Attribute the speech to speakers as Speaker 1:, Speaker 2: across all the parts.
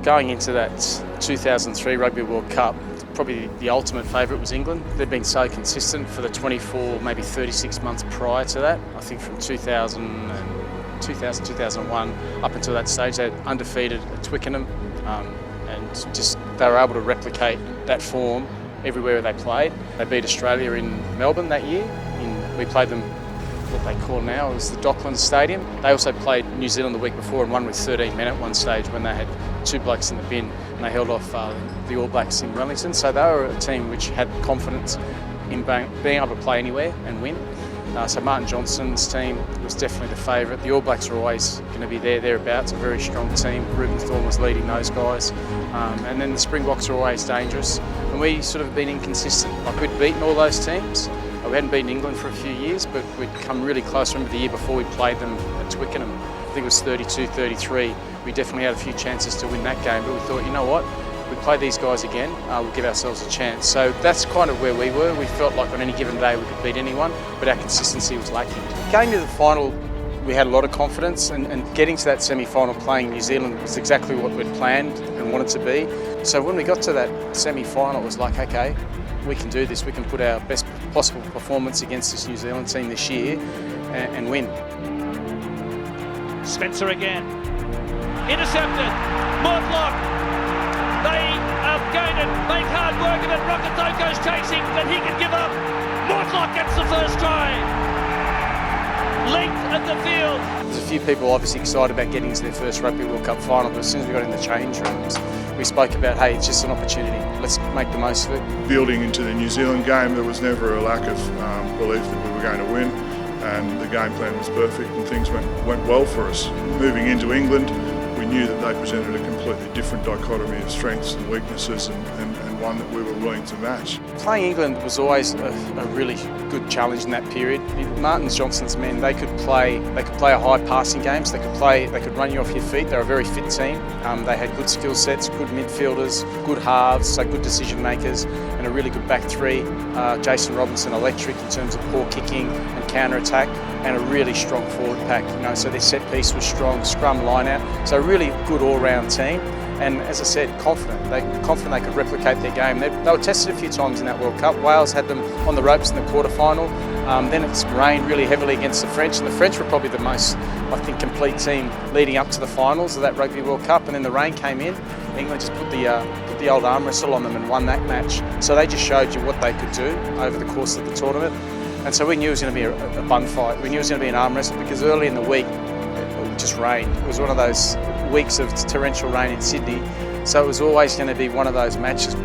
Speaker 1: Going into that 2003 Rugby World Cup, probably the ultimate favourite was England. They've been so consistent for the 24, maybe 36 months prior to that. I think from 2001 up until that stage, they were undefeated at Twickenham, and just they were able to replicate that form everywhere they played. They beat Australia in Melbourne that year. We played them what they call now is the Docklands Stadium. They also played New Zealand the week before and won with 13 men at one stage when they had two blokes in the bin and they held off the All Blacks in Wellington. So they were a team which had confidence in being able to play anywhere and win. So Martin Johnson's team was definitely the favourite. The All Blacks are always going to be thereabouts, a very strong team. Ruben Thorne was leading those guys. And then the Springboks are always dangerous. And we sort of been inconsistent. Like we'd beaten all those teams. We hadn't beaten England for a few years, but we'd come really close. Remember the year before we played them at Twickenham, I think it was 32-33. We definitely had a few chances to win that game, but we thought, you know what, we play these guys again, we'll give ourselves a chance. So that's kind of where we were. We felt like on any given day we could beat anyone, but our consistency was lacking. Going to the final, we had a lot of confidence, and getting to that semi-final playing New Zealand was exactly what we'd planned and wanted to be. So when we got to that semi-final, it was like, okay, we can do this. We can put our best possible performance against this New Zealand team this year and win.
Speaker 2: Spencer again. Intercepted. Mortlock. They are going to make hard work of it. Rokitoko's chasing, but he can give up. Mortlock gets the first try. Length of the field.
Speaker 1: There's a few people obviously excited about getting to their first Rugby World Cup final, but as soon as we got in the change rooms, we spoke about, hey, it's just an opportunity. Let's make the most of it.
Speaker 3: Building into the New Zealand game, there was never a lack of belief that we were going to win, and the game plan was perfect and things went well for us. Moving into England, we knew that they presented a completely different dichotomy of strengths and weaknesses, and one that we were willing to match.
Speaker 1: Playing England was always a really good challenge in that period. Martin Johnson's men, they could play a high passing game, so they could run you off your feet. They're a very fit team. They had good skill sets, good midfielders, good halves, so good decision makers, and a really good back three. Jason Robinson electric in terms of poor kicking and counter attack, and a really strong forward pack. So their set piece was strong, scrum line out. So a really good all round team. And as I said, confident they could replicate their game. They were tested a few times in that World Cup. Wales had them on the ropes in the quarterfinal. Then it's rained really heavily against the French, and the French were probably the most, I think, complete team leading up to the finals of that Rugby World Cup. And then the rain came in. England just put the old arm wrestle on them and won that match. So they just showed you what they could do over the course of the tournament. And so we knew it was going to be a bun fight. We knew it was going to be an arm wrestle because early in the week it just rained. It was one of those weeks of torrential rain in Sydney, so it was always going to be one of those matches.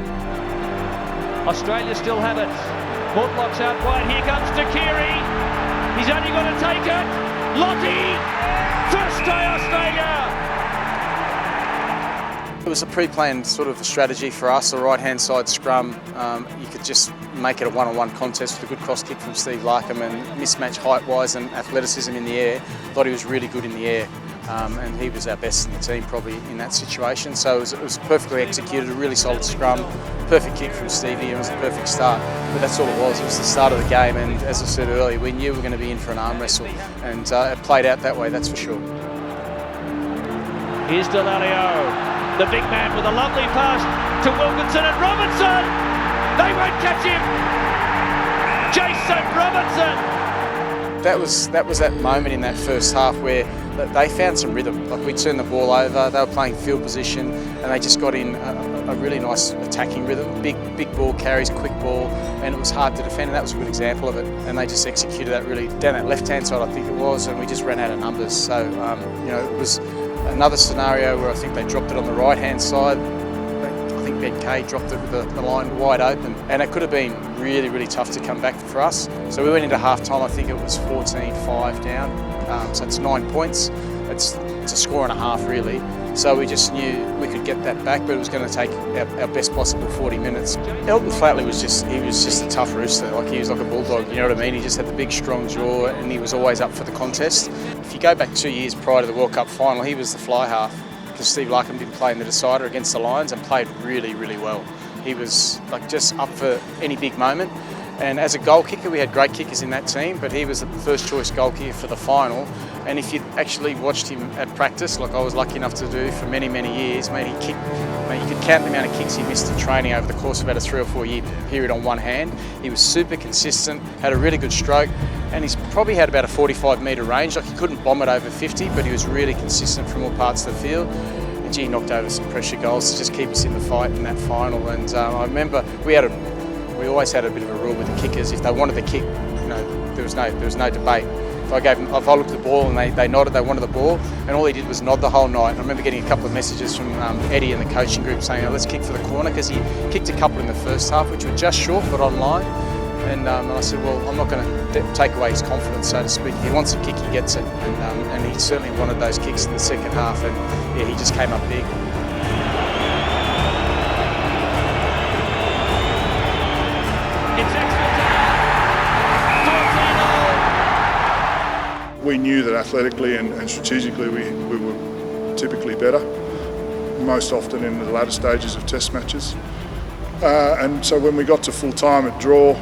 Speaker 2: Australia still have it. Mortlock's out wide. Here comes Takiri. He's only got to take it. Lottie, first day Australia.
Speaker 1: It was a pre-planned sort of strategy for us, a right-hand side scrum. You could just make it a one-on-one contest with a good cross kick from Steve Larkham and mismatch height-wise and athleticism in the air. Thought he was really good in the air. And he was our best in the team probably in that situation. So it was perfectly executed, a really solid scrum, perfect kick from Stevie. It was a perfect start, but that's all it was. It was the start of the game, and as I said earlier, we knew we were going to be in for an arm wrestle, and it played out that way, that's for sure.
Speaker 2: Here's Delalio, the big man with a lovely pass to Wilkinson and Robinson. They won't catch him. Jason Robinson.
Speaker 1: That was that moment in that first half where they found some rhythm. Like we turned the ball over, they were playing field position, and they just got in a really nice attacking rhythm. Big ball carries, quick ball, and it was hard to defend, and that was a good example of it. And they just executed that really down that left-hand side, I think it was, and we just ran out of numbers. So it was another scenario where I think they dropped it on the right-hand side. I think Ben Kay dropped it with the line wide open, and it could have been really, really tough to come back for us. So we went into half-time, I think it was 14-5 down, so it's 9 points. It's a score and a half really. So we just knew we could get that back, but it was going to take our best possible 40 minutes. Elton Flatley was just a tough rooster. Like he was like a bulldog, you know what I mean? He just had the big strong jaw, and he was always up for the contest. If you go back 2 years prior to the World Cup final, he was the fly half, because Steve Larkham didn't play in the decider against the Lions and played really, really well. He was like just up for any big moment, And as a goal kicker, we had great kickers in that team, but he was the first choice goal kicker for the final. And if you actually watched him at practice, like I was lucky enough to do for many, many years, you could count the amount of kicks he missed in training over the course of about a 3 or 4 year period on one hand. He was super consistent, had a really good stroke, and he's probably had about a 45-metre range. Like he couldn't bomb it over 50, but he was really consistent from all parts of the field. And gee, he knocked over some pressure goals to just keep us in the fight in that final. And I remember we always had a bit of a rule with the kickers. If they wanted the kick, there was no debate. If I looked at the ball and they nodded, they wanted the ball, and all he did was nod the whole night. And I remember getting a couple of messages from Eddie and the coaching group saying, let's kick for the corner, because he kicked a couple in the first half, which were just short but online. And I said, well, I'm not going to take away his confidence, so to speak. If he wants a kick, he gets it. And he certainly wanted those kicks in the second half, and yeah, he just came up big.
Speaker 3: We knew that athletically and strategically we were typically better, most often in the latter stages of test matches. And so when we got to full time at draw,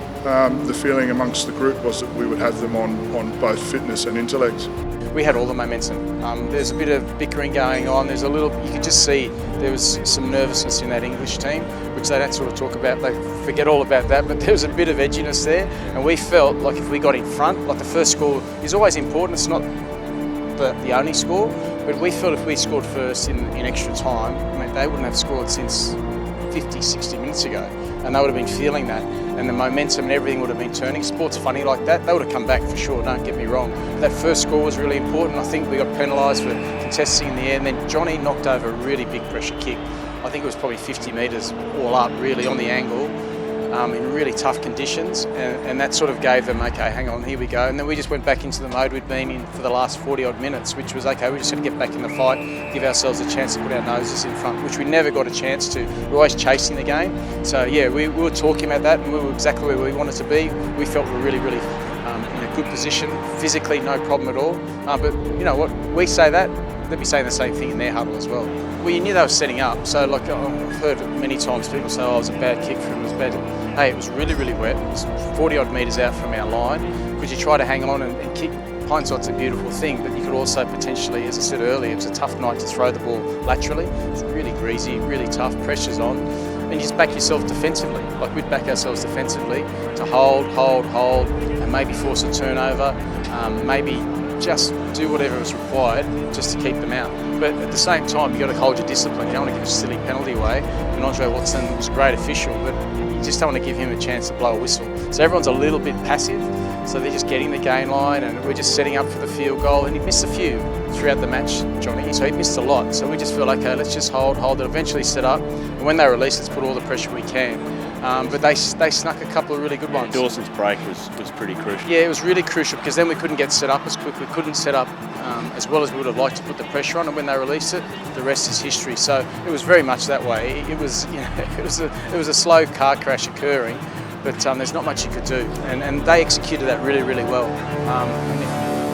Speaker 3: the feeling amongst the group was that we would have them on both fitness and intellect.
Speaker 1: We had all the momentum. There's a bit of bickering going on. You could just see there was some nervousness in that English team, which they don't sort of talk about. They forget all about that, but there was a bit of edginess there. And we felt like if we got in front, like the first score is always important. It's not the only score, but we felt if we scored first in extra time, they wouldn't have scored since 50, 60 minutes ago, and they would have been feeling that, and the momentum and everything would have been turning. Sport's funny like that. They would have come back for sure, don't get me wrong. That first score was really important. I think we got penalised for contesting in the air, and then Johnny knocked over a really big pressure kick. I think it was probably 50 metres all up, really, on the angle, in really tough conditions, and that sort of gave them, okay, hang on, here we go. And then we just went back into the mode we'd been in for the last 40-odd minutes, which was, okay, we're just going to get back in the fight, give ourselves a chance to put our noses in front, which we never got a chance to. We're always chasing the game. So, yeah, we were talking about that, and we were exactly where we wanted to be. We felt we were really, really in a good position. Physically, no problem at all. But, you know what, we say that, they'd be saying the same thing in their huddle as well. We knew they were setting up. So, like, I've heard many times people say, oh, it was a bad kick for him, it was bad. Hey, it was really, really wet. It was 40-odd metres out from our line. Could you try to hang on and kick? Hindsight's a beautiful thing, but you could also potentially, as I said earlier, it was a tough night to throw the ball laterally. It was really greasy, really tough, pressure's on. And you just back yourself defensively. Like we'd back ourselves defensively to hold, and maybe force a turnover, maybe just do whatever was required just to keep them out. But at the same time, you've got to hold your discipline. You don't want to give a silly penalty away. And Andre Watson was a great official, but you just don't want to give him a chance to blow a whistle. So everyone's a little bit passive. So they're just getting the gain line, and we're just setting up for the field goal. And he missed a few throughout the match, Johnny. So he missed a lot. So we just feel, okay, let's just hold it, eventually set up. And when they release, let's put all the pressure we can. But they snuck a couple of really good ones.
Speaker 4: Dawson's break was pretty crucial.
Speaker 1: Yeah, it was really crucial, because then we couldn't get set up as quick. We couldn't set up as well as we would have liked to put the pressure on, and when they released it, the rest is history. So it was very much that way. It was, it was a slow car crash occurring, but there's not much you could do, and they executed that really, really well.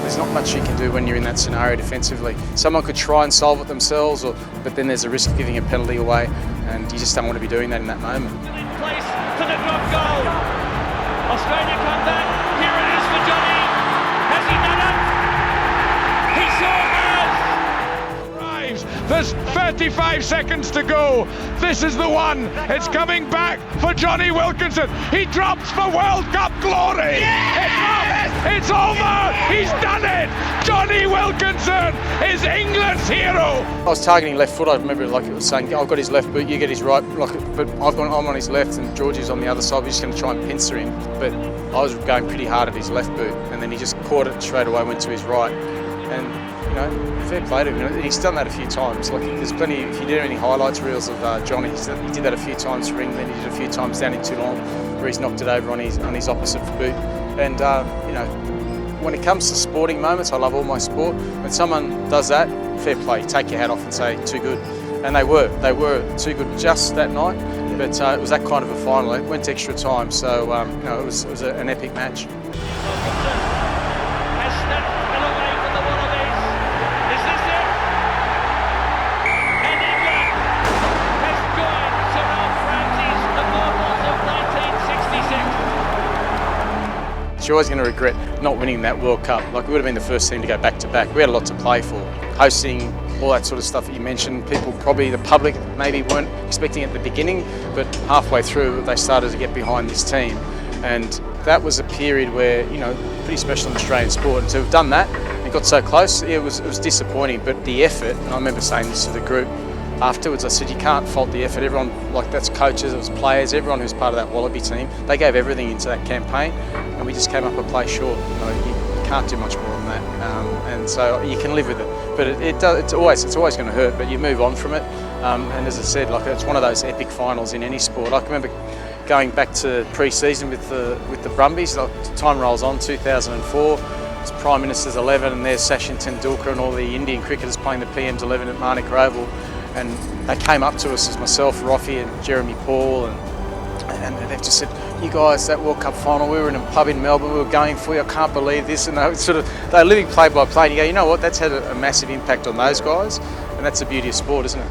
Speaker 1: There's not much you can do when you're in that scenario defensively. Someone could try and solve it themselves, but then there's a risk of giving a penalty away, and you just don't want to be doing that in that moment.
Speaker 2: Place for the drop goal. Australia come back. Here it is for Johnny. Has he done it? He sure has.
Speaker 5: There's 35 seconds to go. This is the one. It's coming back for Johnny Wilkinson. He drops for World Cup glory. It's over. He's done it. Johnny Wilkinson is England's hero.
Speaker 1: I was targeting left foot. I remember, like it was saying, I've got his left boot, you get his right. But I'm on his left, and Georgie's on the other side. We're just going to try and pincer him. But I was going pretty hard at his left boot, and then he just caught it straight away, went to his right, and. Fair play to him. He's done that a few times. Like there's plenty. If you do any highlights reels of Johnny, he did that a few times for England. He did a few times down in Toulon, where he's knocked it over on his opposite boot. And when it comes to sporting moments, I love all my sport. When someone does that, fair play. Take your hat off and say too good. And they were too good just that night. But it was that kind of a final. It went to extra time, so it was an epic match. You're always going to regret not winning that World Cup. Like, we would have been the first team to go back to back. We had a lot to play for. Hosting, all that sort of stuff that you mentioned, people probably, the public maybe weren't expecting at the beginning, but halfway through they started to get behind this team. And that was a period where, you know, pretty special in Australian sport. And to have done that and got so close, it was disappointing. But the effort, and I remember saying this to the group afterwards, I said, you can't fault the effort. Everyone, like, that's coaches, it was players, everyone who's part of that Wallaby team, they gave everything into that campaign, and we just came up a play short. You know, you can't do much more than that, and so you can live with it. But it's always going to hurt, but you move on from it. And as I said, like, it's one of those epic finals in any sport. I can remember going back to pre-season with the Brumbies. Like, time rolls on, 2004. It's Prime Minister's 11, and there's Sachin Tendulkar and all the Indian cricketers playing the PM's 11 at Manik Oval. And they came up to us as myself, Roffey and Jeremy Paul, and they've just said, you guys, that World Cup final, we were in a pub in Melbourne, we were going for you, I can't believe this. And they're living play by play, and you go, you know what, that's had a massive impact on those guys, and that's the beauty of sport, isn't it?